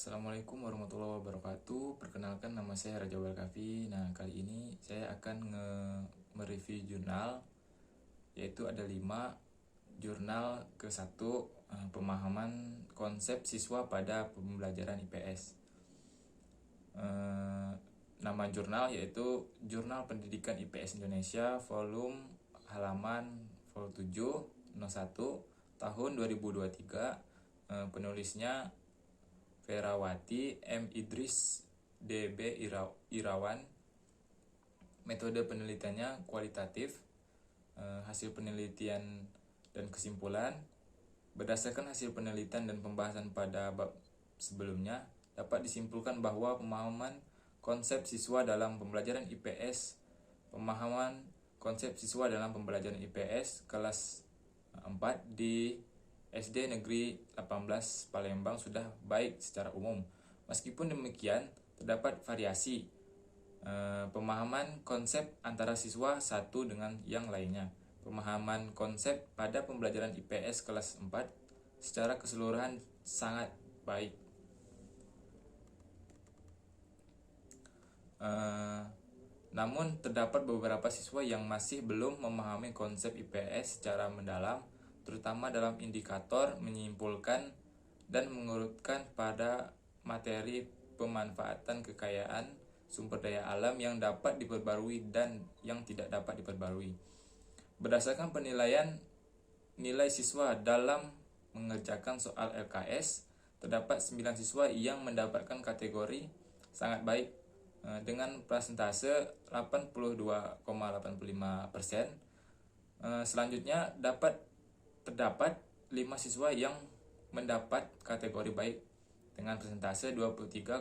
Assalamualaikum warahmatullahi wabarakatuh. Perkenalkan, nama saya Raja Walkafi. Nah, kali ini saya akan mereview jurnal, yaitu ada 5. Jurnal ke-1, pemahaman konsep siswa pada pembelajaran IPS. Nama jurnal yaitu Jurnal Pendidikan IPS Indonesia, volume halaman vol 7 01 tahun 2023. Penulisnya Ferawati M. Idris DB Irawan. Metode penelitiannya kualitatif. Hasil penelitian dan kesimpulan. Berdasarkan hasil penelitian dan pembahasan pada bab sebelumnya, dapat disimpulkan bahwa pemahaman konsep siswa dalam pembelajaran IPS kelas 4 di SD Negeri 18 Palembang sudah baik secara umum. Meskipun demikian, terdapat variasi pemahaman konsep antara siswa satu dengan yang lainnya. Pemahaman konsep pada pembelajaran IPS kelas 4 secara keseluruhan sangat baik. Namun terdapat beberapa siswa yang masih belum memahami konsep IPS secara mendalam, terutama dalam indikator menyimpulkan dan mengurutkan pada materi pemanfaatan kekayaan sumber daya alam yang dapat diperbarui dan yang tidak dapat diperbarui. Berdasarkan penilaian nilai siswa dalam mengerjakan soal LKS, terdapat 9 siswa yang mendapatkan kategori sangat baik dengan persentase 82,85%. Selanjutnya terdapat 5 siswa yang mendapat kategori baik dengan persentase 23,80%.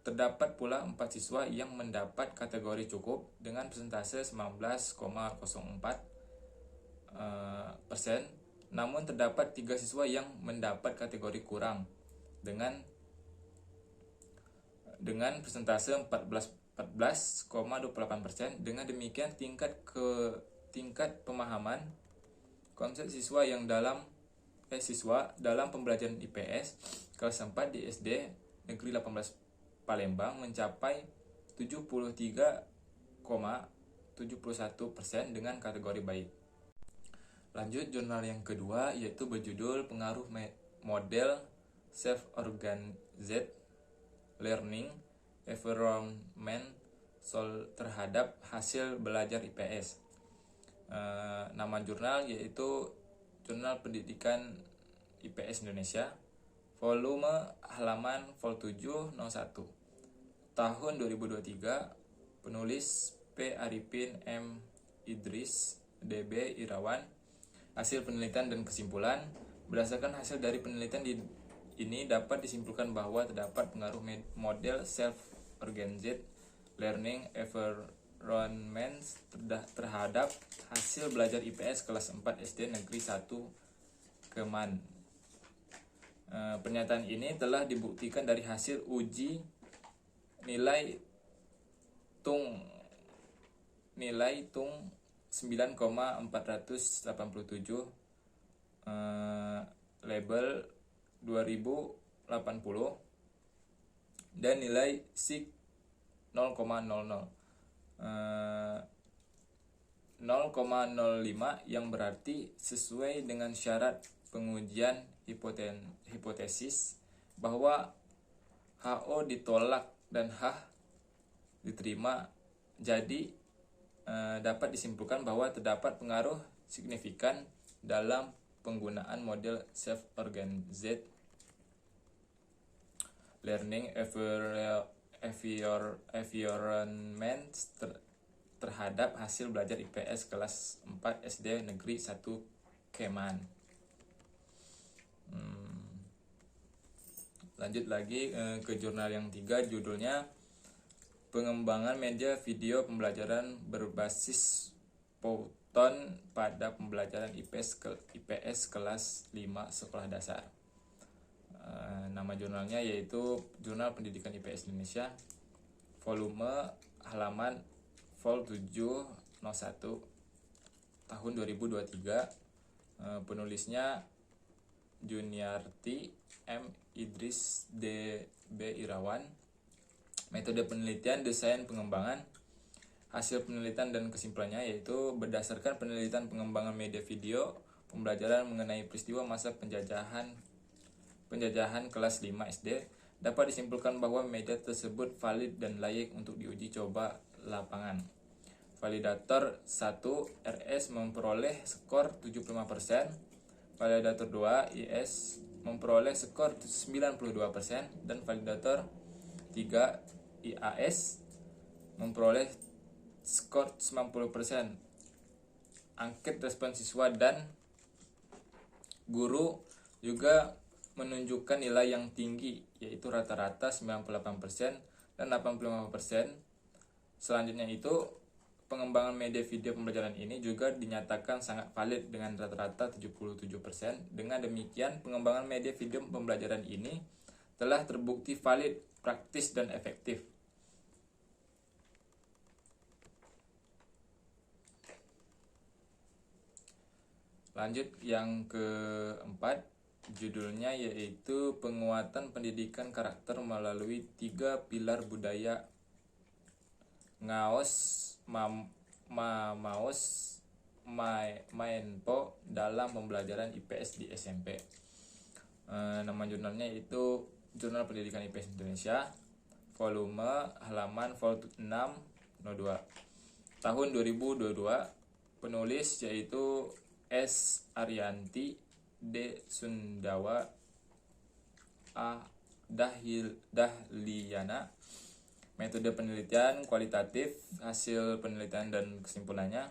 Terdapat pula 4 siswa yang mendapat kategori cukup dengan persentase 19,04%. Namun terdapat 3 siswa yang mendapat kategori kurang dengan persentase 14,28%. Dengan demikian tingkat pemahaman konsep siswa dalam pembelajaran IPS kelas 4 di SD Negeri 18 Palembang mencapai 73,71% dengan kategori baik. Lanjut, jurnal yang kedua yaitu berjudul Pengaruh Model Self-Organized Learning Environment terhadap hasil belajar IPS. Nama jurnal yaitu Jurnal Pendidikan IPS Indonesia, volume halaman vol 7 01 tahun 2023. Penulis P. Arifin M. Idris DB Irawan. Hasil penelitian dan kesimpulan. Berdasarkan hasil dari penelitian ini dapat disimpulkan bahwa terdapat pengaruh model self-organized learning environment terhadap hasil belajar IPS kelas 4 SD Negeri 1 Keman. Pernyataan ini telah dibuktikan dari hasil uji nilai tung 9,487 label 2080 dan nilai SIG 0,05 yang berarti sesuai dengan syarat pengujian hipotesis bahwa HO ditolak dan H diterima. Jadi dapat disimpulkan bahwa terdapat pengaruh signifikan dalam penggunaan model self-organized learning environment terhadap hasil belajar IPS kelas 4 SD Negeri 1 Keman. Lanjut lagi ke jurnal yang 3, judulnya Pengembangan Media Video Pembelajaran Berbasis Python pada Pembelajaran IPS kelas 5 Sekolah Dasar. Nama jurnalnya yaitu Jurnal Pendidikan IPS Indonesia, volume halaman vol 7 01 tahun 2023. Penulisnya Juniarti M. Idris D. B. Irawan. Metode penelitian, desain, pengembangan. Hasil penelitian dan kesimpulannya yaitu berdasarkan penelitian pengembangan media video, pembelajaran mengenai peristiwa masa penjajahan kelas 5 SD, dapat disimpulkan bahwa media tersebut valid dan layak untuk diuji coba lapangan. Validator 1 RS memperoleh skor 75%, validator 2 IS memperoleh skor 92%, dan validator 3 IAS memperoleh skor 90%. Angket respon siswa dan guru juga menunjukkan nilai yang tinggi, yaitu rata-rata 98% dan 85%. Selanjutnya itu, pengembangan media video pembelajaran ini juga dinyatakan sangat valid dengan rata-rata 77%. Dengan demikian, pengembangan media video pembelajaran ini telah terbukti valid, praktis, dan efektif. Lanjut yang keempat, judulnya yaitu penguatan pendidikan karakter melalui 3 pilar budaya ngaos maos mainpo dalam pembelajaran IPS di SMP. Nama jurnalnya yaitu Jurnal Pendidikan IPS Indonesia, volume halaman vol 602 tahun 2022. Penulis yaitu S. Arianti, D. Sundawa, A. Dahliana. Metode penelitian kualitatif, hasil penelitian dan kesimpulannya.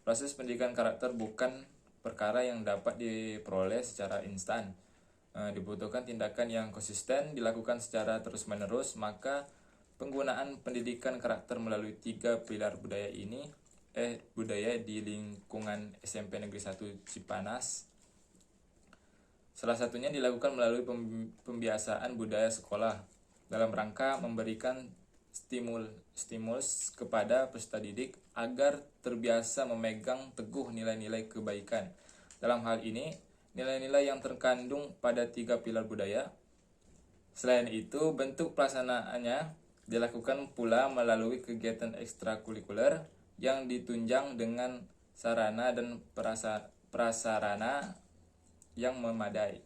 Proses pendidikan karakter bukan perkara yang dapat diperoleh secara instan. Dibutuhkan tindakan yang konsisten, dilakukan secara terus-menerus. Maka penggunaan pendidikan karakter melalui 3 pilar budaya di lingkungan SMP Negeri 1 Cipanas. Salah satunya dilakukan melalui pembiasaan budaya sekolah dalam rangka memberikan stimulus kepada peserta didik agar terbiasa memegang teguh nilai-nilai kebaikan. Dalam hal ini, nilai-nilai yang terkandung pada 3 pilar budaya. Selain itu, bentuk pelaksanaannya dilakukan pula melalui kegiatan ekstrakurikuler yang ditunjang dengan sarana dan prasarana yang memadai.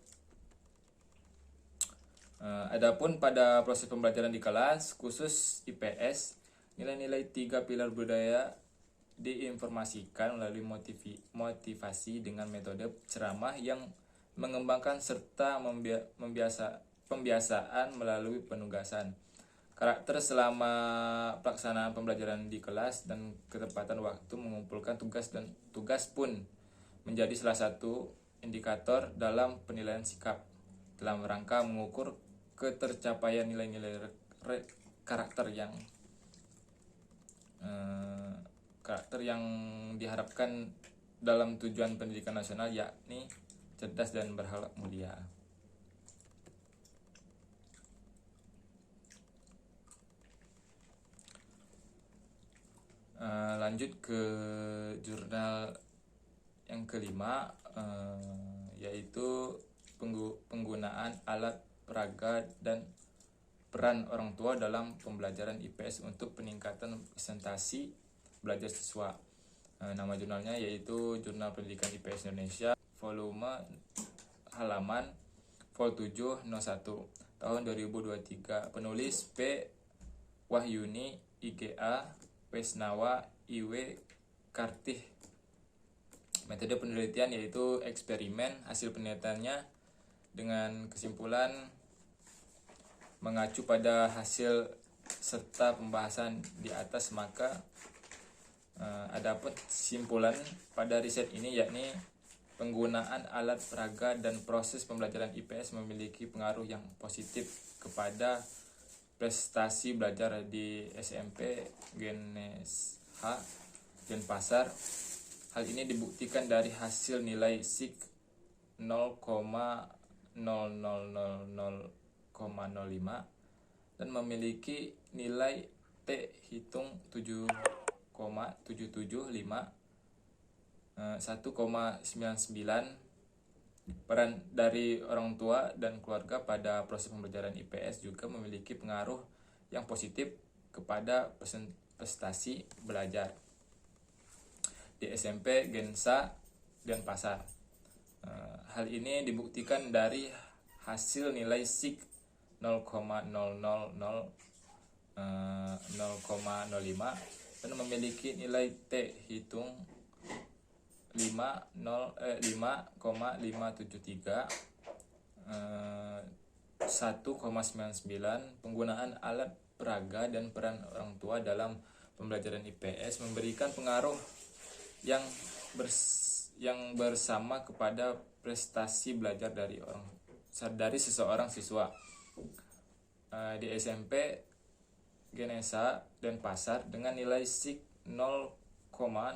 Adapun pada proses pembelajaran di kelas khusus IPS, nilai-nilai 3 pilar budaya diinformasikan melalui motivasi dengan metode ceramah yang mengembangkan serta pembiasaan melalui penugasan. Karakter selama pelaksanaan pembelajaran di kelas dan ketepatan waktu mengumpulkan tugas pun menjadi salah satu indikator dalam penilaian sikap dalam rangka mengukur ketercapaian nilai-nilai karakter yang diharapkan dalam tujuan pendidikan nasional, yakni cerdas dan berakhlak mulia. Lanjut ke jurnal yang kelima, yaitu penggunaan alat peraga dan peran orang tua dalam pembelajaran IPS untuk peningkatan presentasi belajar siswa. Nama jurnalnya yaitu Jurnal Pendidikan IPS Indonesia, volume halaman vol 701 tahun 2023. Penulis P. Wahyuni, IGA, Wesnawa, IW, Kartih. Metode penelitian yaitu eksperimen. Hasil penelitiannya dengan kesimpulan mengacu pada hasil serta pembahasan di atas, maka adapun kesimpulan pada riset ini yakni penggunaan alat peraga dan proses pembelajaran IPS memiliki pengaruh yang positif kepada prestasi belajar di SMP Denpasar. Hal ini dibuktikan dari hasil nilai SIK 0,000,005 dan memiliki nilai T hitung 7,775, 1,99 Peran dari orang tua dan keluarga pada proses pembelajaran IPS juga memiliki pengaruh yang positif kepada prestasi belajar di SMP, Gensa, dan Pasar. Hal ini dibuktikan dari hasil nilai SIG 0,005 dan memiliki nilai T hitung 5,573, 1,99. Penggunaan alat peraga dan peran orang tua dalam pembelajaran IPS memberikan pengaruh yang bersama kepada prestasi belajar dari seseorang siswa. Di SMP, Genesa dan Pasar dengan nilai SIG 0,05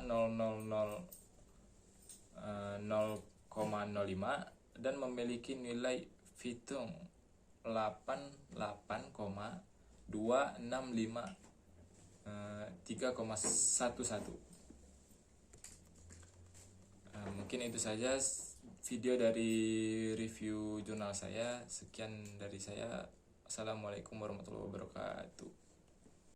dan memiliki nilai Fitung 88,265, 3,11. Mungkin itu saja video dari review jurnal saya. Sekian dari saya. Assalamualaikum warahmatullahi wabarakatuh.